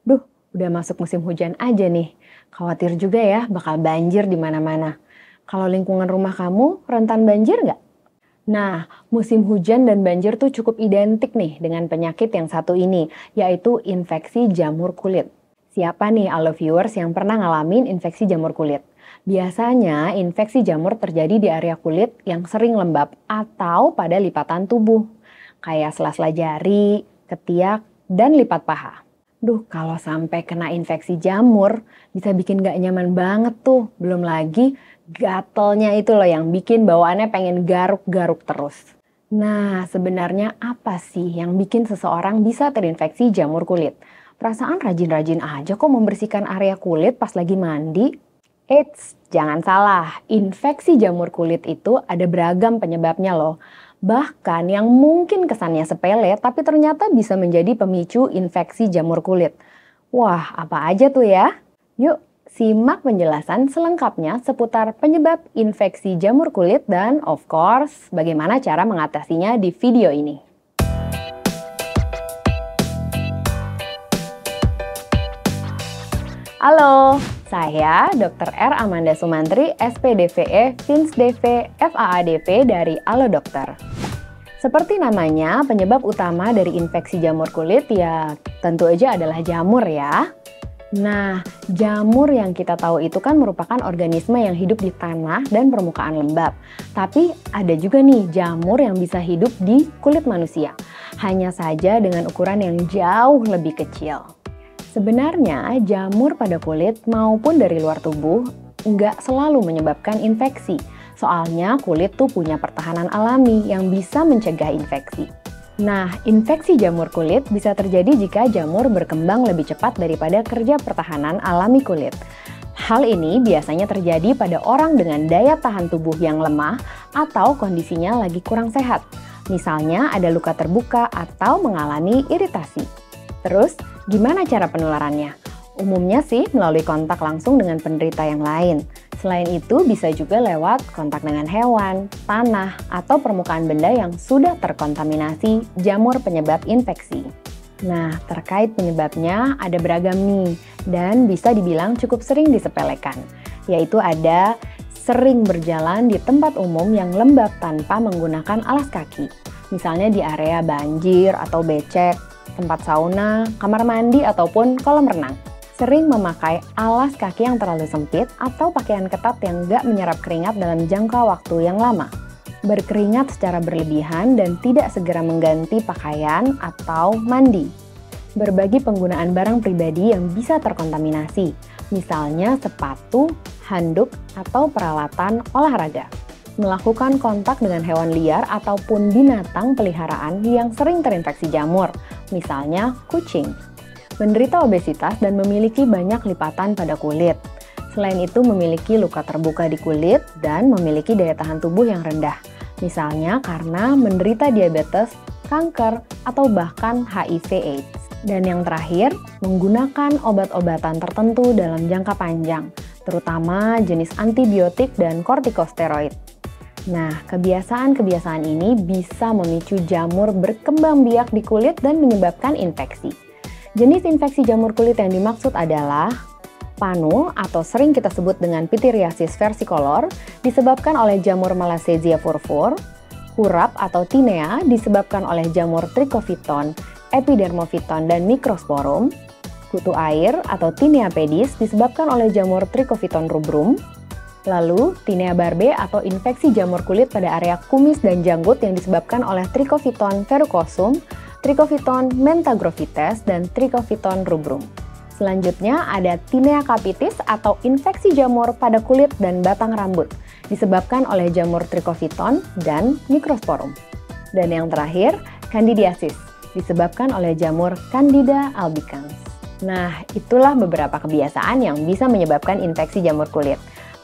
Duh, udah masuk musim hujan aja nih. Khawatir juga ya bakal banjir di mana-mana. Kalau lingkungan rumah kamu rentan banjir nggak? Nah, musim hujan dan banjir tuh cukup identik nih dengan penyakit yang satu ini, yaitu infeksi jamur kulit. Siapa nih all viewers yang pernah ngalamin infeksi jamur kulit? Biasanya infeksi jamur terjadi di area kulit yang sering lembab atau pada lipatan tubuh, kayak sela-sela jari, ketiak, dan lipat paha. Duh, kalau sampai kena infeksi jamur, bisa bikin gak nyaman banget tuh. Belum lagi gatelnya itu loh yang bikin bawaannya pengen garuk-garuk terus. Nah, sebenarnya apa sih yang bikin seseorang bisa terinfeksi jamur kulit? Perasaan rajin-rajin aja kok membersihkan area kulit pas lagi mandi. Eits, jangan salah, infeksi jamur kulit itu ada beragam penyebabnya loh. Bahkan yang mungkin kesannya sepele tapi ternyata bisa menjadi pemicu infeksi jamur kulit. Wah, apa aja tuh ya? Yuk, simak penjelasan selengkapnya seputar penyebab infeksi jamur kulit dan of course, bagaimana cara mengatasinya di video ini. Halo, saya Dr. R. Amanda Sumantri, SPDVE, FINSDV, FAADV dari Alo Dokter. Seperti namanya, penyebab utama dari infeksi jamur kulit ya tentu aja adalah jamur ya. Nah, jamur yang kita tahu itu kan merupakan organisme yang hidup di tanah dan permukaan lembab. Tapi ada juga nih jamur yang bisa hidup di kulit manusia. Hanya saja dengan ukuran yang jauh lebih kecil. Sebenarnya jamur pada kulit maupun dari luar tubuh nggak selalu menyebabkan infeksi. Soalnya kulit tuh punya pertahanan alami yang bisa mencegah infeksi. Nah, infeksi jamur kulit bisa terjadi jika jamur berkembang lebih cepat daripada kerja pertahanan alami kulit. Hal ini biasanya terjadi pada orang dengan daya tahan tubuh yang lemah atau kondisinya lagi kurang sehat. Misalnya ada luka terbuka atau mengalami iritasi. Terus, gimana cara penularannya? Umumnya sih melalui kontak langsung dengan penderita yang lain. Selain itu bisa juga lewat kontak dengan hewan, tanah, atau permukaan benda yang sudah terkontaminasi jamur penyebab infeksi. Nah, terkait penyebabnya ada beragam nih, dan bisa dibilang cukup sering disepelekan. Yaitu ada sering berjalan di tempat umum yang lembab tanpa menggunakan alas kaki. Misalnya di area banjir atau becek, tempat sauna, kamar mandi, ataupun kolam renang. Sering memakai alas kaki yang terlalu sempit atau pakaian ketat yang gak menyerap keringat dalam jangka waktu yang lama. Berkeringat secara berlebihan dan tidak segera mengganti pakaian atau mandi. Berbagi penggunaan barang pribadi yang bisa terkontaminasi, misalnya sepatu, handuk, atau peralatan olahraga. Melakukan kontak dengan hewan liar ataupun binatang peliharaan yang sering terinfeksi jamur, misalnya kucing. Menderita obesitas dan memiliki banyak lipatan pada kulit. Selain itu memiliki luka terbuka di kulit dan memiliki daya tahan tubuh yang rendah. Misalnya karena menderita diabetes, kanker, atau bahkan HIV/AIDS. Dan yang terakhir, menggunakan obat-obatan tertentu dalam jangka panjang, terutama jenis antibiotik dan kortikosteroid. Nah, kebiasaan-kebiasaan ini bisa memicu jamur berkembang biak di kulit dan menyebabkan infeksi. Jenis infeksi jamur kulit yang dimaksud adalah panu atau sering kita sebut dengan pityriasis versicolor disebabkan oleh jamur Malassezia furfur, kurap atau tinea disebabkan oleh jamur Trichophyton, Epidermophyton, dan Microsporum, kutu air atau Tinea pedis disebabkan oleh jamur Trichophyton rubrum, lalu Tinea barbe atau infeksi jamur kulit pada area kumis dan janggut yang disebabkan oleh Trichophyton verrucosum, Trichophyton mentagrophytes, dan Trichophyton rubrum. Selanjutnya ada Tinea capitis atau infeksi jamur pada kulit dan batang rambut, disebabkan oleh jamur Trichophyton dan Microsporum. Dan yang terakhir, Candidiasis, disebabkan oleh jamur Candida albicans. Nah, itulah beberapa kebiasaan yang bisa menyebabkan infeksi jamur kulit.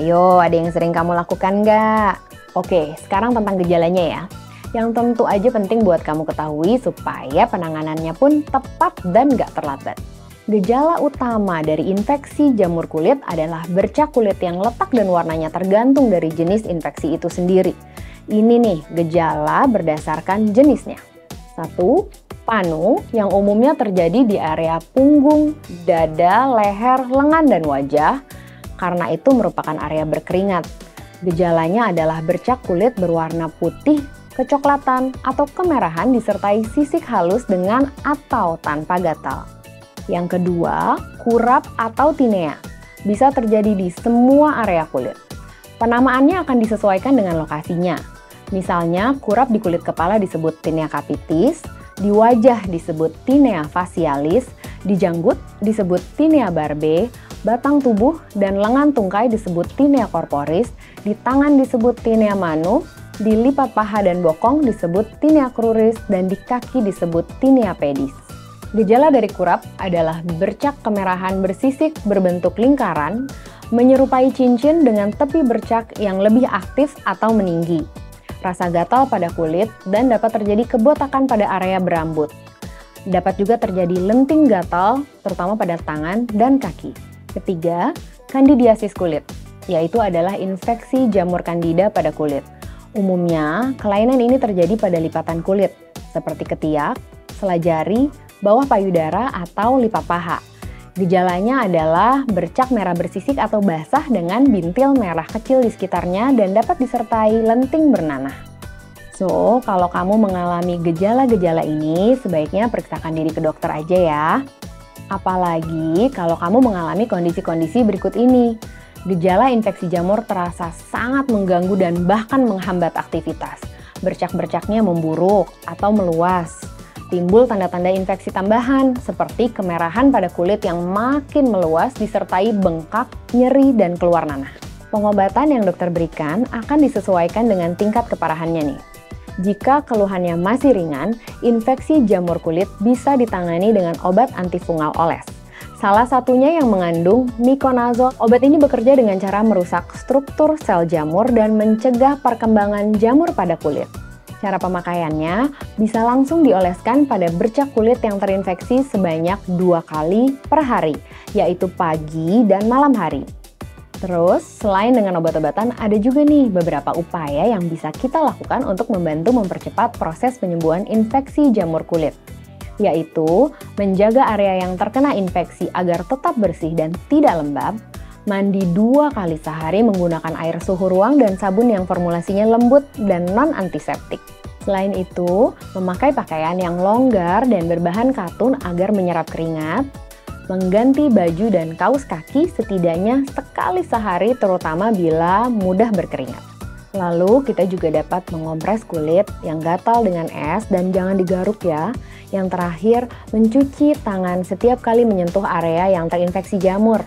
Ayo, ada yang sering kamu lakukan nggak? Oke, sekarang tentang gejalanya ya. Yang tentu aja penting buat kamu ketahui supaya penanganannya pun tepat dan nggak terlambat. Gejala utama dari infeksi jamur kulit adalah bercak kulit yang letak dan warnanya tergantung dari jenis infeksi itu sendiri. Ini nih gejala berdasarkan jenisnya. 1. Panu yang umumnya terjadi di area punggung, dada, leher, lengan, dan wajah, karena itu merupakan area berkeringat. Gejalanya adalah bercak kulit berwarna putih, kecoklatan, atau kemerahan disertai sisik halus dengan atau tanpa gatal. Yang kedua, kurap atau tinea. Bisa terjadi di semua area kulit. Penamaannya akan disesuaikan dengan lokasinya. Misalnya, kurap di kulit kepala disebut tinea capitis, di wajah disebut tinea facialis, di janggut disebut tinea barbae, batang tubuh dan lengan tungkai disebut tinea corporis, di tangan disebut tinea manu, di lipat paha dan bokong disebut tinea cruris, dan di kaki disebut tinea pedis. Gejala dari kurap adalah bercak kemerahan bersisik berbentuk lingkaran, menyerupai cincin dengan tepi bercak yang lebih aktif atau meninggi. Rasa gatal pada kulit, dan dapat terjadi kebotakan pada area berambut. Dapat juga terjadi lenting gatal, terutama pada tangan dan kaki. Ketiga, kandidiasis kulit, yaitu adalah infeksi jamur kandida pada kulit. Umumnya, kelainan ini terjadi pada lipatan kulit, seperti ketiak, sela jari, bawah payudara, atau lipat paha. Gejalanya adalah bercak merah bersisik atau basah dengan bintil merah kecil di sekitarnya dan dapat disertai lenting bernanah. So, kalau kamu mengalami gejala-gejala ini, sebaiknya periksakan diri ke dokter aja ya. Apalagi kalau kamu mengalami kondisi-kondisi berikut ini. Gejala infeksi jamur terasa sangat mengganggu dan bahkan menghambat aktivitas. Bercak-bercaknya memburuk atau meluas. Timbul tanda-tanda infeksi tambahan seperti kemerahan pada kulit yang makin meluas disertai bengkak, nyeri, dan keluar nanah. Pengobatan yang dokter berikan akan disesuaikan dengan tingkat keparahannya nih. Jika keluhannya masih ringan, infeksi jamur kulit bisa ditangani dengan obat antifungal oles. Salah satunya yang mengandung miconazole. Obat ini bekerja dengan cara merusak struktur sel jamur dan mencegah perkembangan jamur pada kulit. Cara pemakaiannya bisa langsung dioleskan pada bercak kulit yang terinfeksi sebanyak 2 kali per hari, yaitu pagi dan malam hari. Terus, selain dengan obat-obatan, ada juga nih beberapa upaya yang bisa kita lakukan untuk membantu mempercepat proses penyembuhan infeksi jamur kulit, yaitu menjaga area yang terkena infeksi agar tetap bersih dan tidak lembab, mandi 2 kali sehari menggunakan air suhu ruang dan sabun yang formulasinya lembut dan non-antiseptik. Selain itu, memakai pakaian yang longgar dan berbahan katun agar menyerap keringat, mengganti baju dan kaos kaki setidaknya sekali sehari terutama bila mudah berkeringat. Lalu kita juga dapat mengompres kulit yang gatal dengan es dan jangan digaruk ya. Yang terakhir, mencuci tangan setiap kali menyentuh area yang terinfeksi jamur.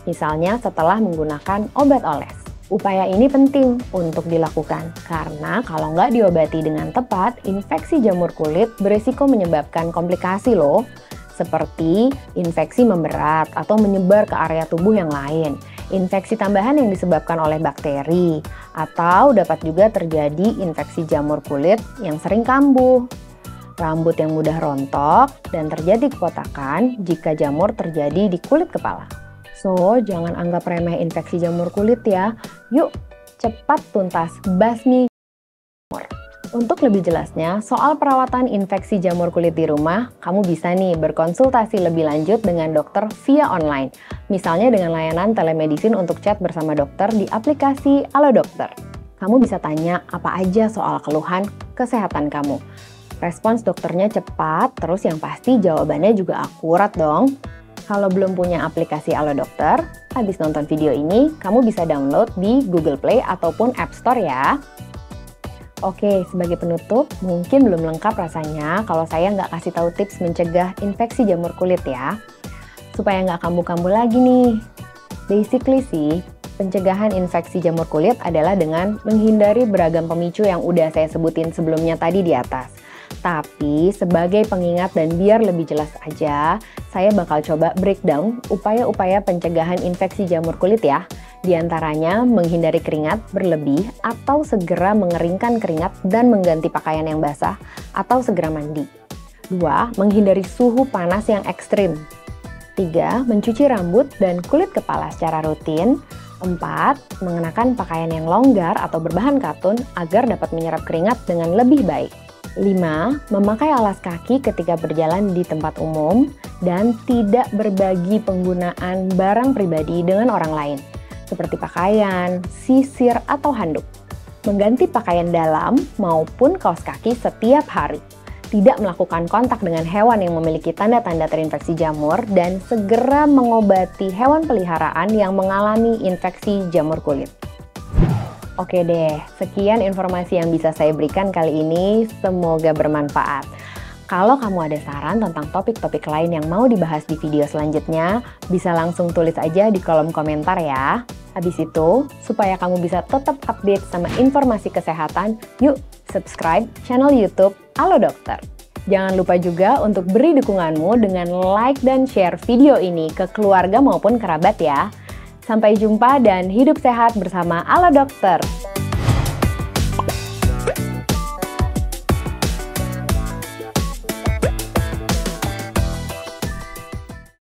Misalnya setelah menggunakan obat oles. Upaya ini penting untuk dilakukan karena kalau nggak diobati dengan tepat, infeksi jamur kulit berisiko menyebabkan komplikasi loh, seperti infeksi memberat atau menyebar ke area tubuh yang lain, infeksi tambahan yang disebabkan oleh bakteri, atau dapat juga terjadi infeksi jamur kulit yang sering kambuh, rambut yang mudah rontok, dan terjadi kekotakan jika jamur terjadi di kulit kepala. So, jangan anggap remeh infeksi jamur kulit ya. Yuk, cepat tuntas basmi jamur. Untuk lebih jelasnya, soal perawatan infeksi jamur kulit di rumah, kamu bisa nih berkonsultasi lebih lanjut dengan dokter via online. Misalnya dengan layanan telemedicine untuk chat bersama dokter di aplikasi Halo Dokter. Kamu bisa tanya apa aja soal keluhan kesehatan kamu. Respons dokternya cepat, terus yang pasti jawabannya juga akurat dong. Kalau belum punya aplikasi Halo Dokter, habis nonton video ini, kamu bisa download di Google Play ataupun App Store ya. Oke, sebagai penutup, mungkin belum lengkap rasanya kalau saya nggak kasih tahu tips mencegah infeksi jamur kulit ya. Supaya nggak kambuh-kambuh lagi nih. Basically sih, pencegahan infeksi jamur kulit adalah dengan menghindari beragam pemicu yang udah saya sebutin sebelumnya tadi di atas. Tapi sebagai pengingat dan biar lebih jelas aja, saya bakal coba breakdown upaya-upaya pencegahan infeksi jamur kulit ya. Di antaranya menghindari keringat berlebih atau segera mengeringkan keringat dan mengganti pakaian yang basah atau segera mandi. 2. Menghindari suhu panas yang ekstrim. 3. Mencuci rambut dan kulit kepala secara rutin. 4. Mengenakan pakaian yang longgar atau berbahan katun agar dapat menyerap keringat dengan lebih baik. 5. Memakai alas kaki ketika berjalan di tempat umum dan tidak berbagi penggunaan barang pribadi dengan orang lain, seperti pakaian, sisir, atau handuk. Mengganti pakaian dalam maupun kaos kaki setiap hari. Tidak melakukan kontak dengan hewan yang memiliki tanda-tanda terinfeksi jamur dan segera mengobati hewan peliharaan yang mengalami infeksi jamur kulit. Oke deh, sekian informasi yang bisa saya berikan kali ini, semoga bermanfaat. Kalau kamu ada saran tentang topik-topik lain yang mau dibahas di video selanjutnya, bisa langsung tulis aja di kolom komentar ya. Habis itu, supaya kamu bisa tetap update sama informasi kesehatan, yuk subscribe channel YouTube Halo Dokter. Jangan lupa juga untuk beri dukunganmu dengan like dan share video ini ke keluarga maupun kerabat ya. Sampai jumpa dan hidup sehat bersama Halo Dokter.